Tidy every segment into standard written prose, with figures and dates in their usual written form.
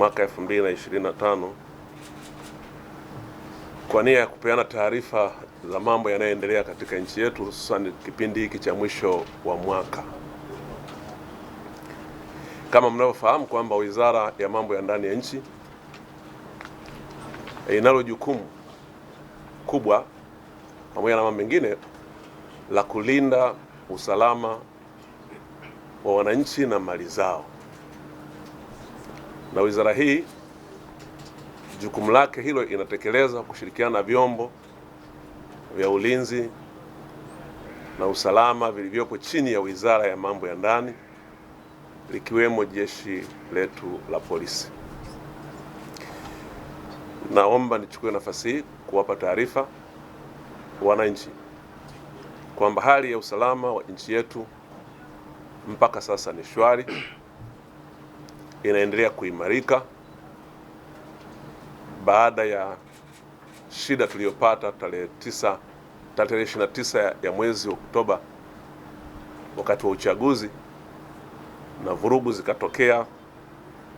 mwaka 2025 kwa nia ya kupeana taarifa za mambo yanayoendelea katika nchi yetu, hususan kipindi hiki cha mwisho wa mwaka. Kama mnavyofahamu kwamba Wizara ya Mambo ya Ndani ya Nchi inalo jukumu kubwa pamoja na mambo mengine la kulinda usalama wa wananchi na mali zao, na wizara hii jukumu lake hilo inatekeleza kushirikiana na vyombo vya ulinzi na usalama vilivyopo chini ya Wizara ya Mambo ya Ndani, likiwemo jeshi letu la polisi. Naomba nichukue nafasi hii kuwapa taarifa wananchi kwamba hali ya usalama wa nchi yetu mpaka sasa ni shwari, inaendelea kuimarika baada ya shida tuliyopata tarehe 29 ya mwezi Oktoba wakati wa uchaguzi, na vurugu zikatokea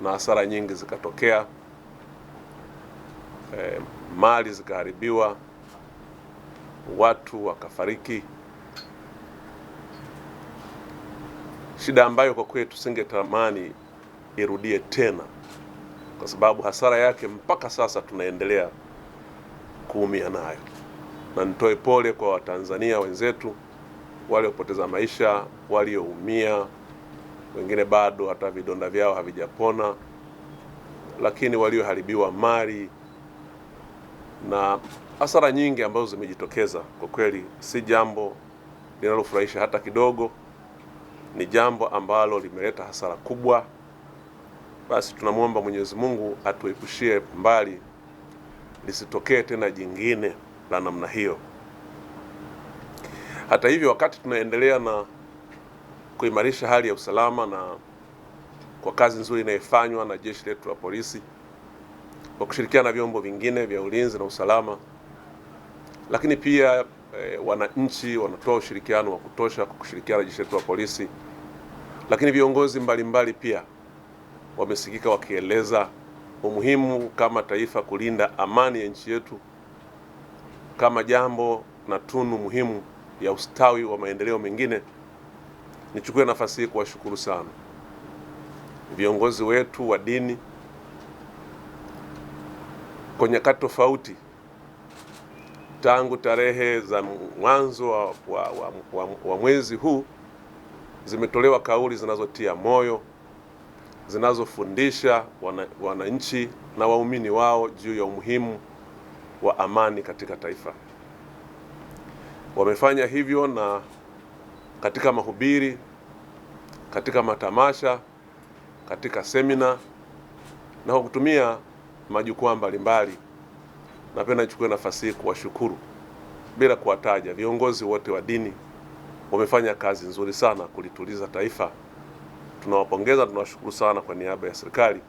na hasara nyingi zikatokea, mali zikaharibiwa, watu wakafariki, shida ambayo kwa kweli tusingetamani irudie tena, kwa sababu hasara yake mpaka sasa tunaendelea kuumia nayo. Na nitoe pole kwa Watanzania wenzetu waliopoteza maisha, walioumia, wengine bado hata vidonda vyao havijapona, lakini walioharibiwa mali na hasara nyingi ambazo zimejitokeza, kwa kweli si jambo linalofurahisha hata kidogo. Ni jambo ambalo limeleta hasara kubwa. Basi tunamwomba Mwenyezi Mungu atuepushie mbali lisitokee tena jingine la namna hiyo. Hata hivyo, wakati tunaendelea na kuimarisha hali ya usalama na kwa kazi nzuri inayofanywa na jeshi letu la polisi kwa kushirikiana na vyombo vingine vya ulinzi na usalama, lakini pia wananchi wanatoa ushirikiano wa kutosha kwa kushirikiana na jeshi letu la polisi, lakini viongozi mbalimbali pia wamesikika wakieleza umuhimu kama taifa kulinda amani ya nchi yetu kama jambo na tunu muhimu ya ustawi wa maendeleo mengine. Nichukue nafasi hii kuwashukuru sana viongozi wetu wa dini kwa nyakati tofauti, tangu tarehe za mwanzo wa mwezi huu zimetolewa kauli zinazotia moyo, zinazofundisha wananchi na waumini wao juu ya umuhimu wa amani katika taifa. Wamefanya hivyo na katika mahubiri, katika matamasha, katika semina na kwa kutumia majukwaa mbalimbali. Napenda nichukue nafasi hii kuwashukuru bila kuwataja viongozi wote wa dini. Wamefanya kazi nzuri sana kulituliza taifa. Tunawapongeza, tunawashukuru sana kwa niaba ya serikali.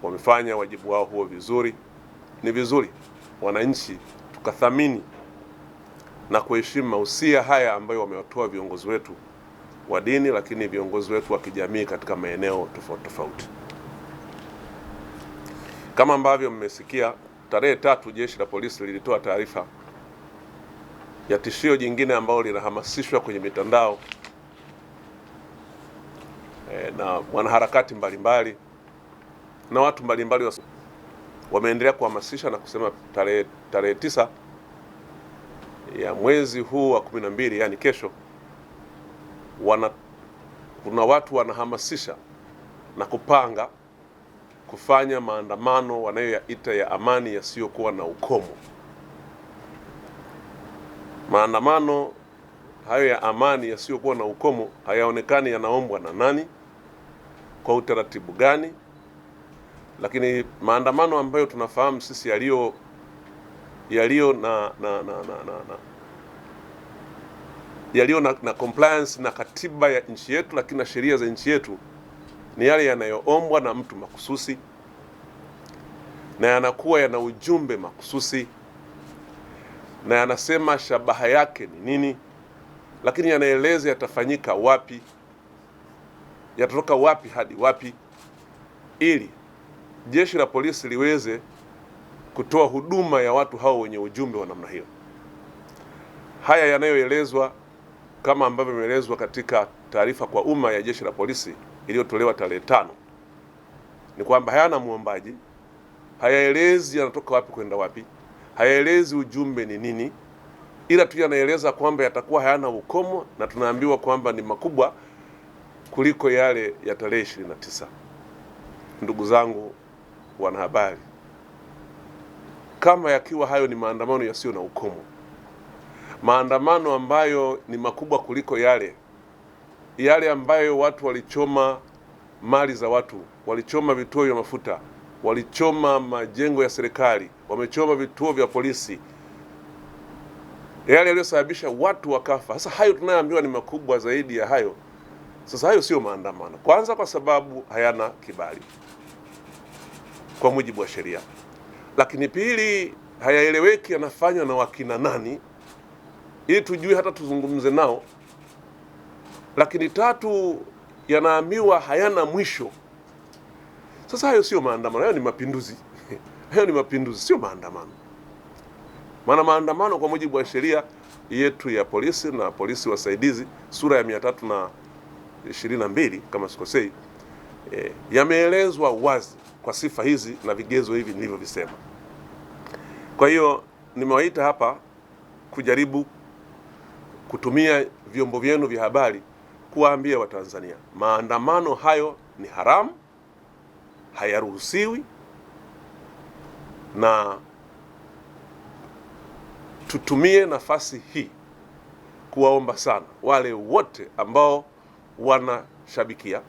Wamefanya wajibu wao huo vizuri. Ni vizuri wananchi tukathamini na kuheshimu mahusia haya ambayo wamewatoa viongozi wetu wa dini, lakini viongozi wetu wa kijamii katika maeneo tofauti tofauti. Kama ambavyo mmesikia, tarehe 3 jeshi la polisi lilitoa taarifa ya tishio jingine ambalo linahamasishwa kwenye mitandao na wanaharakati mbalimbali na watu mbalimbali wameendelea kuhamasisha na kusema tarehe 9 ya mwezi huu wa 12, yani kesho, kuna watu wanahamasisha na kupanga kufanya maandamano wanayoyaita ya amani yasiyokuwa na ukomo. Maandamano hayo ya amani yasiyokuwa na ukomo hayaonekani yanaombwa na nani, kwa utaratibu gani, lakini maandamano ambayo tunafahamu sisi yaliyo na compliance na katiba ya nchi yetu, lakini na sheria za nchi yetu, ni yale yanayoombwa na mtu makususi na yanakuwa yana ujumbe makususi na yanasema shabaha yake ni nini, lakini yanaeleza yatafanyika wapi, yatatoka wapi hadi wapi, ili jeshi la polisi liweze kutoa huduma ya watu hao wenye ujumbe wa namna hiyo. Haya yanayoelezwa kama ambavyo imeelezwa katika taarifa kwa umma ya jeshi la polisi iliyotolewa tarehe 5 ni kwamba hayana muombaji, hayaelezi yanatoka wapi kwenda wapi, hayaelezi ujumbe ni nini, ila tu yanaeleza kwamba yatakuwa hayana ukomo, na tunaambiwa kwamba ni makubwa kuliko yale ya tarehe 29. Ndugu zangu wanahabari, kama yakiwa hayo ni maandamano yasiyo na ukomo, maandamano ambayo ni makubwa kuliko yale ambayo watu walichoma mali za watu, walichoma vituo vya mafuta, walichoma majengo ya serikali, wamechoma vituo vya polisi, yale yaliyosababisha watu wakafa. Sasa hayo tunayoambiwa ni makubwa zaidi ya hayo. Sasa hayo sio maandamano, kwanza kwa sababu hayana kibali kwa mujibu wa sheria, lakini pili, hayaeleweki yanafanywa na wakina nani ili tujue hata tuzungumze nao, lakini tatu, yanaambiwa hayana mwisho. Sasa hayo sio maandamano, hayo ni mapinduzi. Hayo ni mapinduzi, sio maandamano. Maana maandamano kwa mujibu wa sheria yetu ya polisi na polisi wasaidizi sura ya 322 kama sikosei, yameelezwa wazi kwa sifa hizi na vigezo hivi nilivyovisema. Kwa hiyo nimewaita hapa kujaribu kutumia vyombo vyenu vya habari kuwaambia Watanzania maandamano hayo ni haramu, hayaruhusiwi, na tutumie nafasi hii kuwaomba sana wale wote ambao wanashabikia,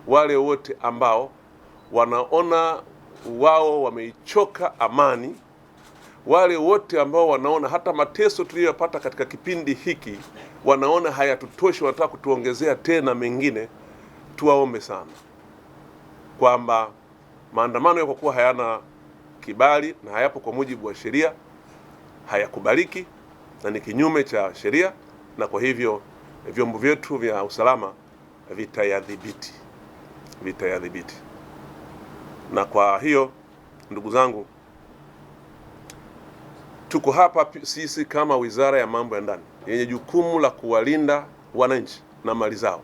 wale wote ambao wanaona wao wameichoka amani, wale wote ambao wanaona hata mateso tuliyopata katika kipindi hiki wanaona hayatutoshi, wanataka kutuongezea tena mengine, tuwaombe sana kwamba maandamano kwa kuwa hayana kibali na hayapo kwa mujibu wa sheria, hayakubaliki na ni kinyume cha sheria, na kwa hivyo vyombo vyetu vya usalama vitayadhibiti. Na kwa hiyo ndugu zangu, tuko hapa sisi kama Wizara ya Mambo ya Ndani yenye jukumu la kuwalinda wananchi na mali zao,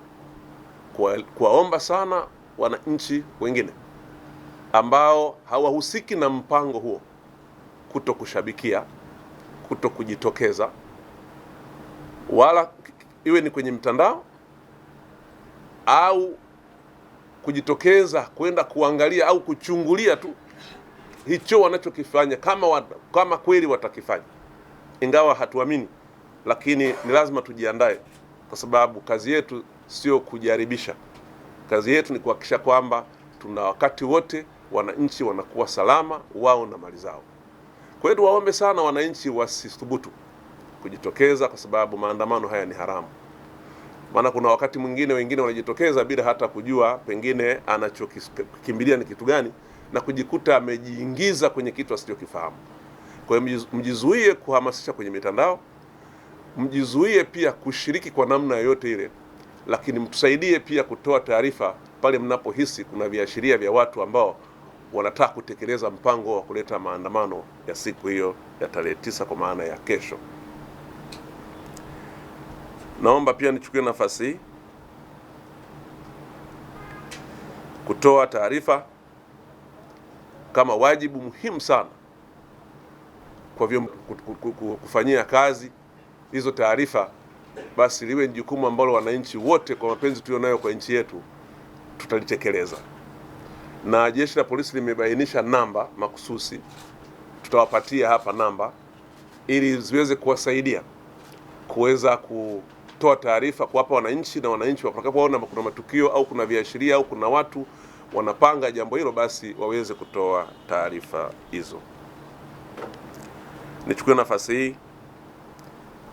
kuwaomba sana wananchi wengine ambao hawahusiki na mpango huo kuto kushabikia, kuto kujitokeza, wala iwe ni kwenye mtandao au kujitokeza kwenda kuangalia au kuchungulia tu hicho wanachokifanya, kama kweli watakifanya, ingawa hatuamini, lakini ni lazima tujiandae, kwa sababu kazi yetu sio kujaribisha. Kazi yetu ni kuhakikisha kwamba tuna wakati wote wananchi wanakuwa salama wao na mali zao. Kwa hiyo waombe sana wananchi wasithubutu kujitokeza, kwa sababu maandamano haya ni haramu. Maana kuna wakati mwingine wengine wanajitokeza bila hata kujua pengine anachokimbilia ni kitu gani, na kujikuta amejiingiza kwenye kitu asichokifahamu. Kwa hiyo mjizuie kuhamasisha kwenye mitandao, mjizuie pia kushiriki kwa namna yoyote ile, lakini mtusaidie pia kutoa taarifa pale mnapohisi kuna viashiria vya watu ambao wanataka kutekeleza mpango wa kuleta maandamano ya siku hiyo ya tarehe 9 kwa maana ya kesho. Naomba pia nichukue nafasi hii kutoa taarifa kama wajibu muhimu sana kwa vyombo kufanyia kazi hizo taarifa, basi liwe ni jukumu ambalo wananchi wote kwa mapenzi tulionayo kwa nchi yetu tutalitekeleza. Na jeshi la polisi limebainisha namba makususi, tutawapatia hapa namba ili ziweze kuwasaidia kuweza kutoa taarifa kuwapa wananchi, na wananchi watakapoona kuna matukio au kuna viashiria au kuna watu wanapanga jambo hilo, basi waweze kutoa taarifa hizo. Nichukue nafasi hii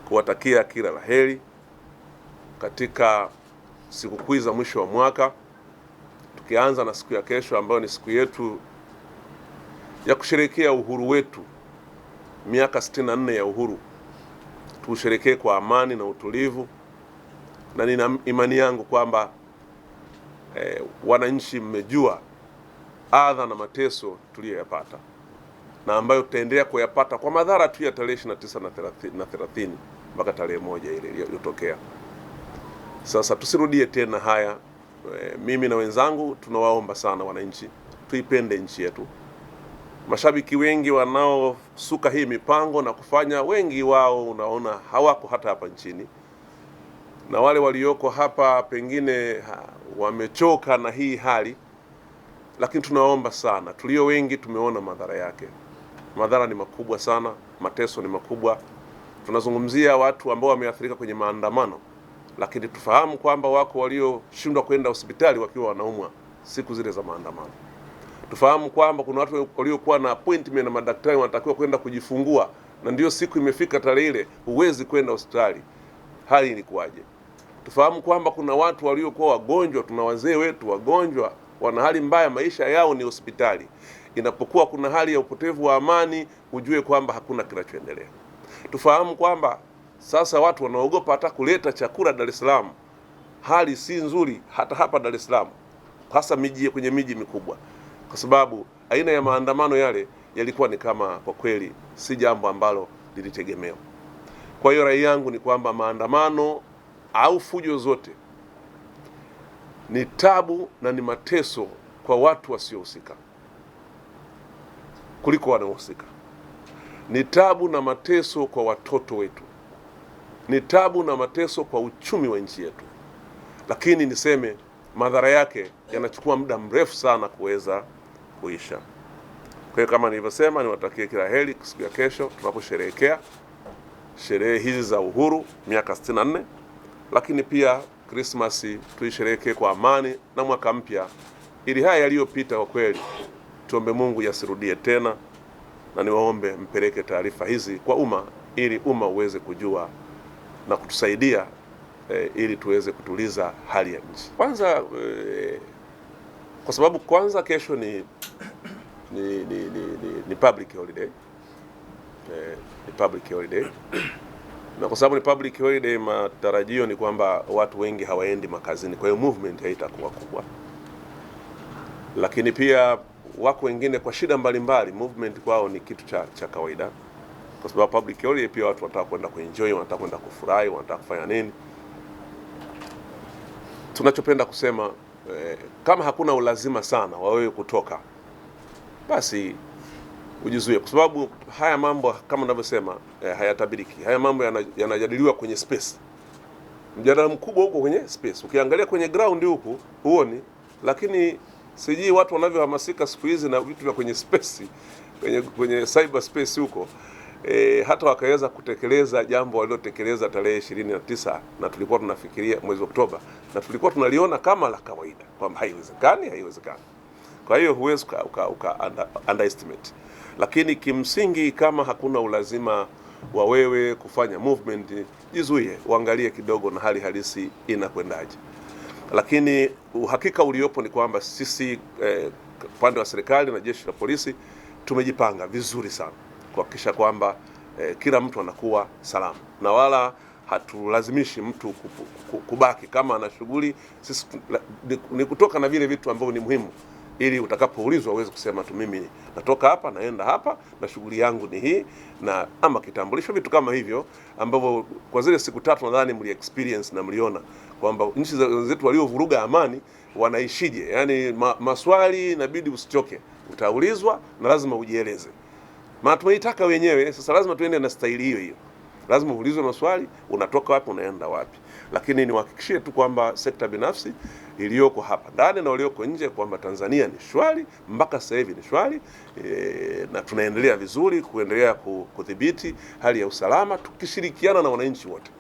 kuwatakia kila la heri katika sikukuu za mwisho wa mwaka, tukianza na siku ya kesho ambayo ni siku yetu ya kusherehekea uhuru wetu, miaka 64 ya uhuru. Tusherehekee kwa amani na utulivu, na nina imani yangu kwamba wananchi mmejua adha na mateso tuliyoyapata na ambayo tutaendelea kuyapata kwa madhara tu ya tarehe 29 na 30 mpaka tarehe 1 ile iliyotokea. Sasa tusirudie tena haya. Mimi na wenzangu tunawaomba sana wananchi tuipende nchi yetu. Mashabiki wengi wanaosuka hii mipango na kufanya, wengi wao unaona hawako hata hapa nchini, na wale walioko hapa pengine wamechoka na hii hali, lakini tunaomba sana, tulio wengi tumeona madhara yake. Madhara ni makubwa sana, mateso ni makubwa. Tunazungumzia watu ambao wameathirika kwenye maandamano, lakini tufahamu kwamba wako walioshindwa kwenda hospitali wakiwa wanaumwa siku zile za maandamano. Tufahamu kwamba kuna watu waliokuwa na appointment na madaktari wanatakiwa kwenda kujifungua, na ndio siku imefika tarehe ile huwezi kwenda hospitali. Hali ilikuwaje? Tufahamu kwamba kuna watu waliokuwa wagonjwa, tuna wazee wetu wagonjwa, wana hali mbaya, maisha yao ni hospitali. Inapokuwa kuna hali ya upotevu wa amani, ujue kwamba hakuna kinachoendelea. Tufahamu kwamba sasa watu wanaogopa hata kuleta chakula Dar es Salaam. Hali si nzuri hata hapa Dar es Salaam, hasa kwenye miji mikubwa, kwa sababu aina ya maandamano yale yalikuwa ni kama, kwa kweli si jambo ambalo lilitegemewa. Kwa hiyo rai yangu ni kwamba maandamano au fujo zote ni tabu na ni mateso kwa watu wasiohusika kuliko wanaohusika. Ni tabu na mateso kwa watoto wetu, ni tabu na mateso kwa uchumi wa nchi yetu, lakini niseme madhara yake yanachukua muda mrefu sana kuweza kuisha. Kwa hiyo kama nilivyosema, niwatakie kila heri siku ya kesho tunaposherehekea sherehe hizi za uhuru miaka 64, lakini pia Krismasi tuisherehekee kwa amani na mwaka mpya, ili haya yaliyopita kwa kweli tuombe Mungu yasirudie tena, na niwaombe mpeleke taarifa hizi kwa umma ili umma uweze kujua na kutusaidia ili tuweze kutuliza hali ya nchi. Kwanza kwa sababu kwanza kesho ni public holiday. Ni public holiday. Na kwa sababu ni public holiday, matarajio ni kwamba watu wengi hawaendi makazini, kwa hiyo movement haitakuwa kubwa. Lakini pia wako wengine kwa shida mbalimbali, movement kwao ni kitu cha kawaida, kwa sababu public holiday pia watu wanataka kwenda kuenjoy, wanataka kwenda kufurahi, wanataka kufanya nini. Tunachopenda kusema kama hakuna ulazima sana wa wewe kutoka, basi ujizuie, kwa sababu haya mambo kama ninavyosema hayatabiriki. Haya mambo yanajadiliwa kwenye space, mjadala mkubwa huko kwenye space. Ukiangalia kwenye ground huku huoni, lakini sijui watu wanavyohamasika siku hizi na vitu vya kwenye space, kwenye cyber space huko, hata wakaweza kutekeleza jambo waliotekeleza tarehe 29, na tulikuwa tunafikiria mwezi Oktoba, na tulikuwa tunaliona kama la kawaida kwamba haiwezekani. Kwa hiyo huwezi underestimate, lakini kimsingi kama hakuna ulazima wa wewe kufanya movement, jizuie, uangalie kidogo na hali halisi inakwendaje. Lakini uhakika uliopo ni kwamba sisi upande wa serikali na jeshi la polisi tumejipanga vizuri sana kuhakikisha kwamba kila mtu anakuwa salama, na wala hatulazimishi mtu kubaki kama ana shughuli. Sisi ni kutoka na vile vitu ambavyo ni muhimu, ili utakapoulizwa uweze kusema tu mimi natoka hapa naenda hapa na shughuli yangu ni hii, na ama kitambulisho, vitu kama hivyo ambavyo kwa zile siku 3 nadhani mli experience na mliona kwamba nchi zetu waliovuruga amani wanaishije. Yani maswali inabidi usichoke, utaulizwa na lazima ujieleze. Maana tumeitaka wenyewe, sasa lazima tuende na staili hiyo. Lazima uulizwe maswali, unatoka wapi, unaenda wapi. Lakini niwahakikishie tu kwamba sekta binafsi iliyoko hapa ndani na walioko nje kwamba Tanzania ni shwari, mpaka sasa hivi ni shwari, na tunaendelea vizuri kuendelea kudhibiti hali ya usalama tukishirikiana na wananchi wote.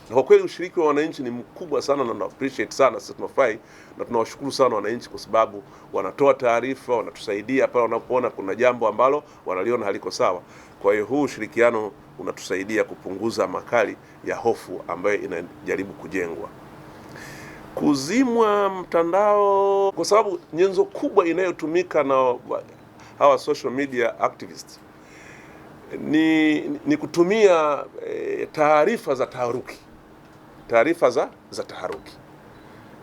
Na kwa kweli ushiriki wa wananchi ni mkubwa sana, na appreciate sana, sisi tunafurahi na tunawashukuru sana wananchi, kwa sababu wanatoa taarifa, wanatusaidia pale wanapoona kuna jambo ambalo wanaliona haliko sawa. Kwa hiyo huu ushirikiano unatusaidia kupunguza makali ya hofu ambayo inajaribu kujengwa. Kuzimwa mtandao, kwa sababu nyenzo kubwa inayotumika na hawa social media activists ni kutumia taarifa za taharuki,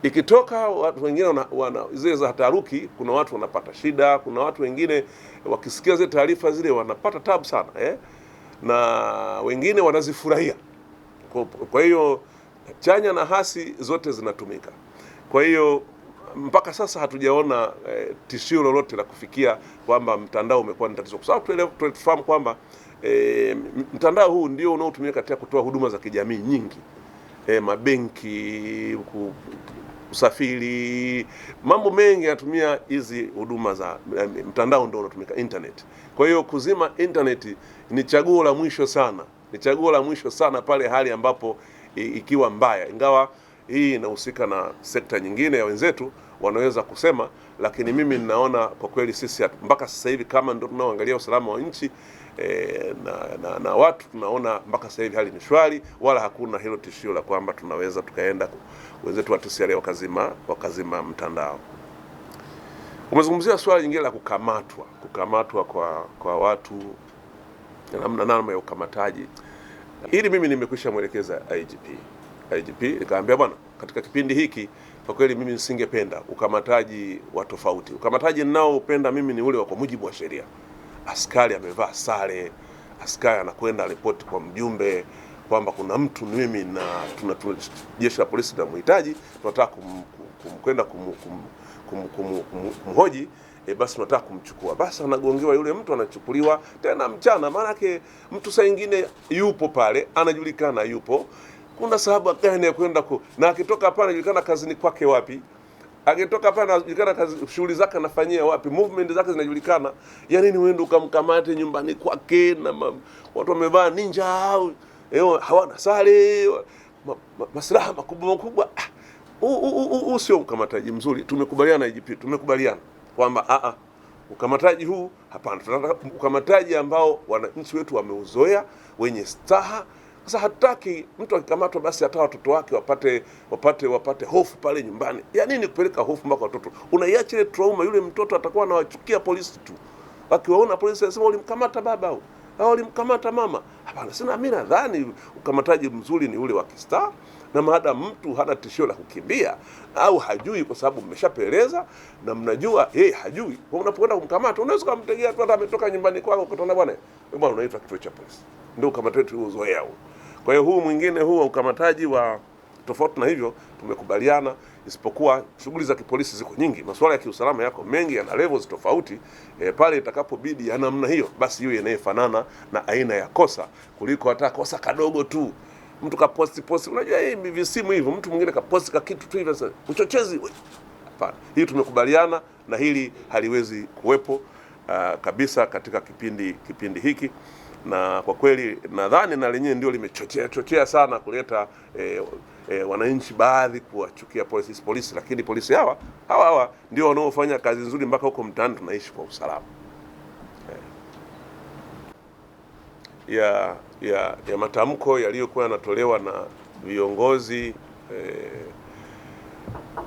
Ikitoka watu wengine wana zile za taharuki, kuna watu wanapata shida, kuna watu wengine wakisikia zile taarifa zile wanapata tabu sana na wengine wanazifurahia. Kwa hiyo chanya na hasi zote zinatumika. Kwa hiyo mpaka sasa hatujaona tishio lolote la kufikia kwamba mtandao umekuwa ni tatizo, kwa sababu tunafahamu kwamba mtandao huu ndio unaotumika katika kutoa huduma za kijamii nyingi, mabenki, usafiri, mambo mengi yanatumia hizi huduma za mtandao, ndio unatumika internet. Kwa hiyo kuzima internet ni chaguo la mwisho sana, ni chaguo la mwisho sana pale hali ambapo ikiwa mbaya, ingawa hii inahusika na sekta nyingine ya wenzetu wanaweza kusema, lakini mimi ninaona kwa kweli sisi mpaka sasa hivi kama ndio tunaoangalia usalama wa nchi na watu, tunaona mpaka sasa hivi hali ni shwari, wala hakuna hilo tishio la kwamba tunaweza tukaenda wenzetu wa TCRA wakazima mtandao. Umezungumzia swali lingine la kukamatwa kwa watu, namna ya ukamataji. Hili mimi nimekwisha mwelekeza IGP nikamwambia, bwana, katika kipindi hiki kwa kweli mimi nisingependa ukamataji wa tofauti. Ukamataji ninaopenda mimi ni ule wa kwa mujibu wa sheria. Askari amevaa sare, askari anakwenda ripoti kwa mjumbe kwamba kuna mtu mimi na jeshi la polisi tunamhitaji, tunataka kwenda kumhoji, basi tunataka kumchukua. Basi anagongewa yule mtu, anachukuliwa tena mchana. Maana yake mtu saa nyingine yupo pale, anajulikana yupo, kuna sababu gani ya kwenda na akitoka hapa anajulikana kazini kwake wapi, akitoka hapa anajulikana kazi shughuli zake anafanyia wapi, movement zake zinajulikana. Ya nini uende ukamkamate nyumbani kwake na watu wamevaa ninja au hawana sare, maslaha makubwa? Huu sio ukamataji mzuri. Tumekubaliana IGP, tumekubaliana kwamba ukamataji huu hapana. Tunataka ukamataji ambao wananchi wetu wameuzoea, wenye staha. Sasa hatutaki mtu akikamatwa basi hata watoto wake wapate hofu pale nyumbani. Ya nini kupeleka hofu mpaka watoto? Unaiacha ile trauma, yule mtoto atakuwa anawachukia polisi tu. Akiwaona polisi anasema ulimkamata baba au ulimkamata mama. Hapana, mimi nadhani ukamataji mzuri ni ule wa kistaa, na maada mtu hana tishio la kukimbia au hajui, kwa sababu mmeshapeleza na mnajua hajui. Kwa unapokwenda kumkamata unaweza kumtegea tu, hata ametoka nyumbani kwako ukatona, bwana unaitwa kituo cha polisi. Ndio ukamataji uzoea huo. Kwa hiyo huu mwingine huu ukamataji wa tofauti na hivyo tumekubaliana, isipokuwa shughuli za kipolisi ziko nyingi, masuala ya kiusalama yako mengi, yana levels tofauti. Pale itakapobidi ya namna hiyo, basi hiyo inayefanana na aina ya kosa, kuliko hata kosa kadogo tu mtu kaposti. Unajua hivi visimu hivyo, mtu mwingine kaposti ka kitu tu hivyo, sasa uchochezi. Hapana, hii tumekubaliana na hili haliwezi kuwepo kabisa katika kipindi hiki. Na kwa kweli nadhani na lenyewe ndio limechochea sana kuleta wananchi baadhi kuwachukia polisi, lakini polisi hawa ndio wanaofanya kazi nzuri mpaka huko mtaani tunaishi kwa usalama. Ya matamko yaliyokuwa yanatolewa na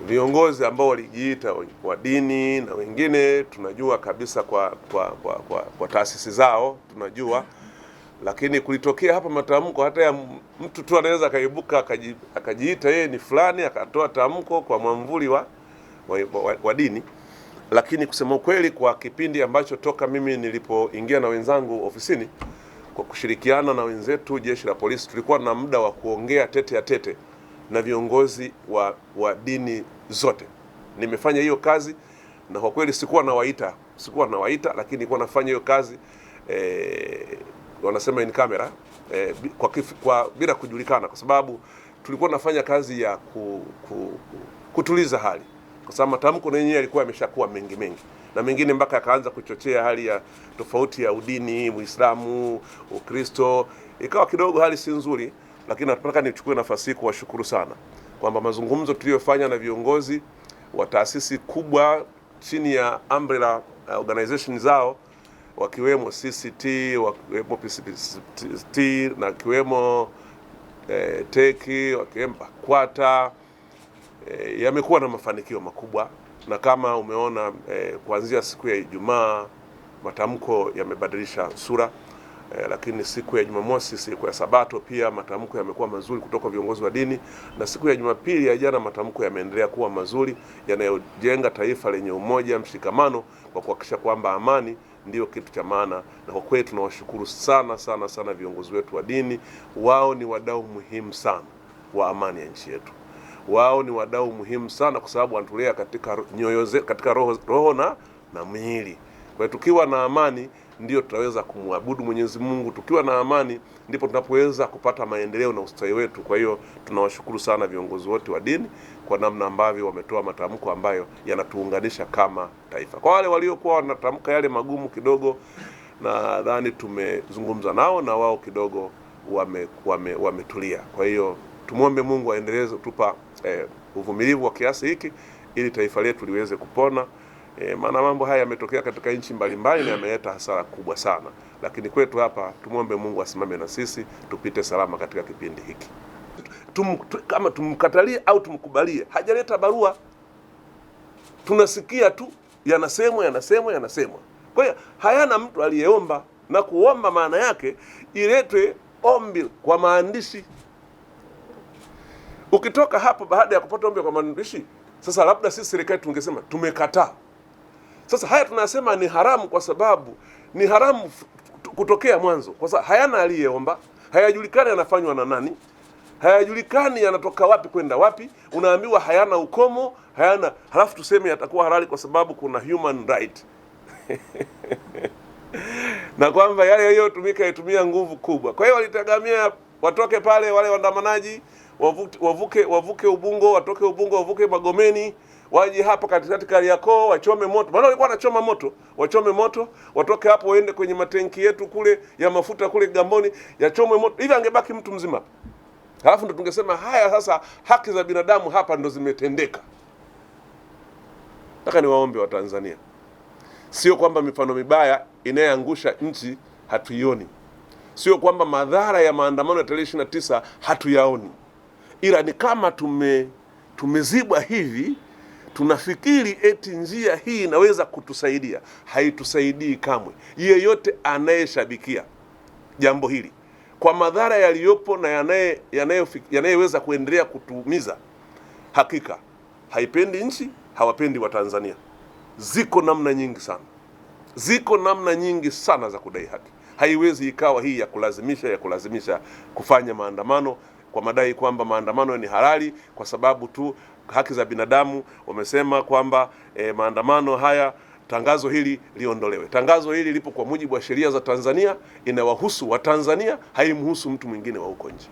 viongozi ambao walijiita wa dini na wengine tunajua kabisa kwa taasisi zao tunajua, lakini kulitokea hapa matamko hata ya mtu tu anaweza akaibuka akajiita yeye ni fulani, akatoa tamko kwa mwamvuli wa dini. Lakini kusema ukweli, kwa kipindi ambacho toka mimi nilipoingia na wenzangu ofisini kwa kushirikiana na wenzetu jeshi la polisi, tulikuwa na muda wa kuongea tete ya tete na viongozi wa dini zote. Nimefanya hiyo kazi na kwa kweli sikuwa nawaita, lakini nilikuwa nafanya hiyo kazi wanasema in camera, kwa bila kujulikana, kwa sababu tulikuwa nafanya kazi ya kutuliza hali, kwa sababu matamko na yenyewe yalikuwa yameshakuwa mengi na mengine mpaka akaanza kuchochea hali ya tofauti ya udini, Uislamu, Ukristo, ikawa kidogo hali si nzuri. Lakini nataka nichukue nafasi hii kuwashukuru sana kwamba mazungumzo tuliyofanya na viongozi wa taasisi kubwa chini ya umbrella organization zao, wakiwemo CCT, wakiwemo PCT, na wakiwemo teki, wakiwemo BAKWATA, yamekuwa na mafanikio makubwa. Na kama umeona kuanzia siku ya Ijumaa matamko yamebadilisha sura. Lakini siku ya Jumamosi, siku ya Sabato, pia matamko yamekuwa mazuri kutoka viongozi wa dini, na siku ya Jumapili ya jana matamko yameendelea kuwa mazuri yanayojenga taifa lenye umoja, mshikamano, kwa kuhakikisha kwamba amani ndiyo kitu cha maana. Na kwa kweli tunawashukuru sana sana sana viongozi wetu wa dini. Wao ni wadau muhimu sana wa amani ya nchi yetu. Wao ni wadau muhimu sana kwa sababu wanatulea katika nyoyo zetu, katika roho na mwili. Kwa hiyo tukiwa na amani ndio tutaweza kumwabudu Mwenyezi Mungu. Tukiwa na amani ndipo tunapoweza kupata maendeleo na ustawi wetu. Kwa hiyo tunawashukuru sana viongozi wote wa dini kwa namna ambavyo wametoa matamko ambayo yanatuunganisha kama taifa. Kwa wale waliokuwa wanatamka yale magumu kidogo, nadhani tumezungumza nao na wao kidogo wametulia. Kwa hiyo tumwombe Mungu aendeleze kutupa uvumilivu wa kiasi hiki ili taifa letu liweze kupona. Maana mambo haya yametokea katika nchi mbalimbali na yameleta hasara kubwa sana, lakini kwetu hapa tumwombe Mungu asimame na sisi tupite salama katika kipindi hiki. Kama tumkatalie au tumkubalie, hajaleta barua, tunasikia tu yanasemwa. Kwa hiyo hayana mtu aliyeomba, na kuomba maana yake iletwe ombi kwa maandishi. Ukitoka hapo baada ya kupata ombi kwa maandishi, sasa labda sisi serikali tungesema tumekataa. Sasa haya tunasema ni haramu kwa sababu ni haramu kutokea mwanzo, kwa sababu hayana aliyeomba, hayajulikani yanafanywa na nani, hayajulikani yanatoka wapi kwenda wapi. Unaambiwa hayana ukomo, halafu tuseme yatakuwa halali kwa sababu kuna human right na kwamba yale yaliyotumika itumia nguvu kubwa. Kwa hiyo walitegemea watoke pale wale waandamanaji wavuke Ubungo, watoke Ubungo wavuke Magomeni, waje hapa katikati Kariakoo wachome moto. Maana walikuwa wanachoma moto, wachome moto, watoke hapo waende kwenye matenki yetu kule ya mafuta kule Gamboni, yachomwe moto. Hivi angebaki mtu mzima. Halafu ndo tungesema haya sasa haki za binadamu hapa ndo zimetendeka. Nataka niwaombe wa Tanzania, sio kwamba mifano mibaya inayoangusha nchi hatuioni, sio kwamba madhara ya maandamano ya tarehe 29 hatuyaoni, ila ni kama tumezibwa hivi, tunafikiri eti njia hii inaweza kutusaidia. Haitusaidii kamwe. Yeyote anayeshabikia jambo hili kwa madhara yaliyopo na yanayeweza kuendelea kutumiza, hakika haipendi nchi, hawapendi wa Tanzania. Ziko namna nyingi sana za kudai haki. Haiwezi ikawa hii ya kulazimisha kufanya maandamano kwa madai kwamba maandamano ni halali kwa sababu tu haki za binadamu wamesema kwamba maandamano haya, tangazo hili liondolewe. Tangazo hili lipo kwa mujibu wa sheria za Tanzania, inawahusu wa Tanzania, haimhusu mtu mwingine wa huko nje.